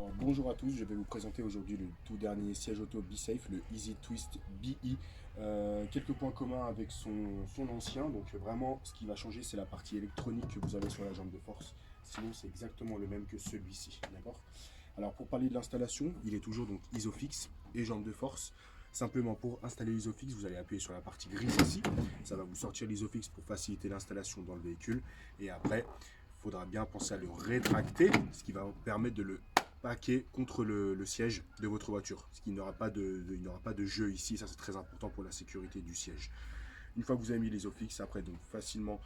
Alors, bonjour à tous, je vais vous présenter aujourd'hui le tout dernier siège auto B-Safe, le Easy Twist BE. Quelques points communs avec son ancien, donc vraiment ce qui va changer c'est la partie électronique que vous avez sur la jambe de force. Sinon c'est exactement le même que celui-ci, d'accord? Alors pour parler de l'installation, il est toujours donc Isofix et jambe de force. Simplement pour installer l'Isofix, vous allez appuyer sur la partie grise ici. Ça va vous sortir l'Isofix pour faciliter l'installation dans le véhicule. Et après, il faudra bien penser à le rétracter, ce qui va vous permettre de le paquet contre le siège de votre voiture. Parce qu'il n'y aura pas il n'y aura pas de jeu ici, ça c'est très important pour la sécurité du siège. Une fois que vous avez mis les isofix, après donc facilement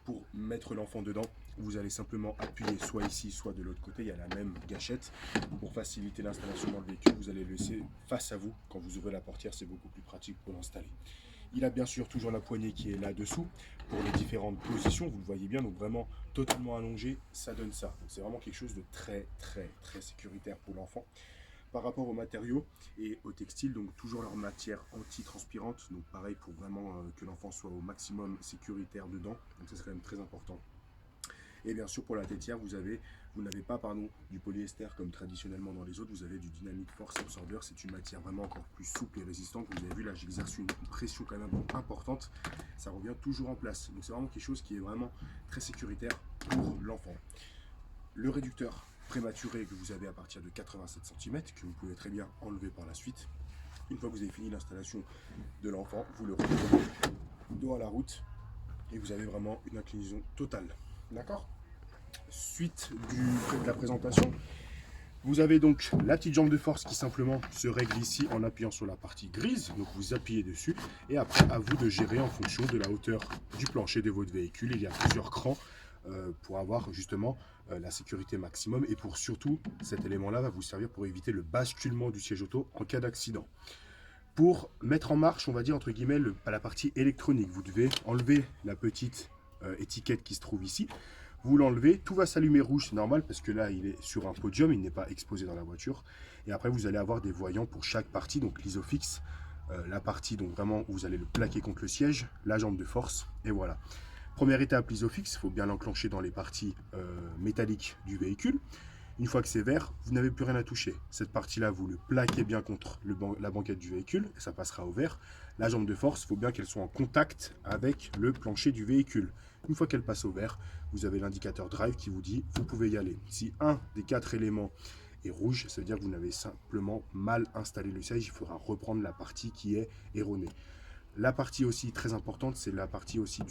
pour mettre l'enfant dedans, vous allez simplement appuyer soit ici, soit de l'autre côté, il y a la même gâchette. Pour faciliter l'installation dans le véhicule, vous allez le laisser face à vous. Quand vous ouvrez la portière, c'est beaucoup plus pratique pour l'installer. Il a bien sûr toujours la poignée qui est là-dessous pour les différentes positions, vous le voyez bien, donc vraiment totalement allongé, ça donne ça. Donc c'est vraiment quelque chose de très sécuritaire pour l'enfant. Par rapport aux matériaux et aux textiles, donc toujours leur matière anti-transpirante, donc pareil pour vraiment que l'enfant soit au maximum sécuritaire dedans, donc ça c'est quand même très important. Et bien sûr pour la tétière, vous n'avez pas du polyester comme traditionnellement dans les autres, vous avez du Dynamic Force Absorber, c'est une matière vraiment encore plus souple et résistante. Vous avez vu là j'exerce une pression quand même importante, ça revient toujours en place. Donc c'est vraiment quelque chose qui est vraiment très sécuritaire pour l'enfant. Le réducteur prématuré que vous avez à partir de 87 cm, que vous pouvez très bien enlever par la suite. Une fois que vous avez fini l'installation de l'enfant, vous le remettez dos à la route et vous avez vraiment une inclinaison totale. D'accord? Suite de la présentation, vous avez donc la petite jambe de force qui simplement se règle ici en appuyant sur la partie grise. Donc vous appuyez dessus et après à vous de gérer en fonction de la hauteur du plancher de votre véhicule. Il y a plusieurs crans pour avoir justement la sécurité maximum et pour surtout cet élément là va vous servir pour éviter le basculement du siège auto en cas d'accident. Pour mettre en marche, on va dire entre guillemets la partie électronique, vous devez enlever la petite étiquette qui se trouve ici. Vous l'enlevez, tout va s'allumer rouge, c'est normal parce que là il est sur un podium, il n'est pas exposé dans la voiture. Et après vous allez avoir des voyants pour chaque partie, donc l'isofix, la partie donc vraiment où vous allez le plaquer contre le siège, la jambe de force, et voilà. Première étape, l'isofix, il faut bien l'enclencher dans les parties métalliques du véhicule. Une fois que c'est vert, vous n'avez plus rien à toucher. Cette partie-là, vous le plaquez bien contre la banquette du véhicule et ça passera au vert. La jambe de force, il faut bien qu'elle soit en contact avec le plancher du véhicule. Une fois qu'elle passe au vert, vous avez l'indicateur drive qui vous dit vous pouvez y aller. Si un des quatre éléments est rouge, ça veut dire que vous n'avez simplement mal installé le siège. Il faudra reprendre la partie qui est erronée. La partie aussi très importante, c'est la partie aussi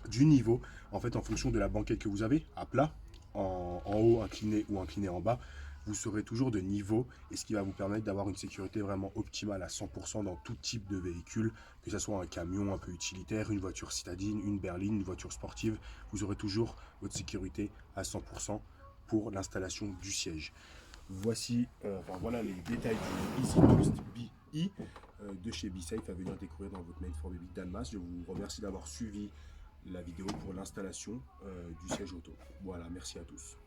du niveau. En fait, en fonction de la banquette que vous avez, à plat, en haut incliné ou incliné en bas, vous serez toujours de niveau et ce qui va vous permettre d'avoir une sécurité vraiment optimale à 100% dans tout type de véhicule, que ce soit un camion un peu utilitaire, une voiture citadine, une berline, une voiture sportive, vous aurez toujours votre sécurité à 100% pour l'installation du siège. Voici, voilà les détails du Easy Twist BE de chez B-Safe à venir découvrir dans votre Made for Baby Damas. Je vous remercie d'avoir suivi la vidéo pour l'installation du siège auto. Voilà, merci à tous.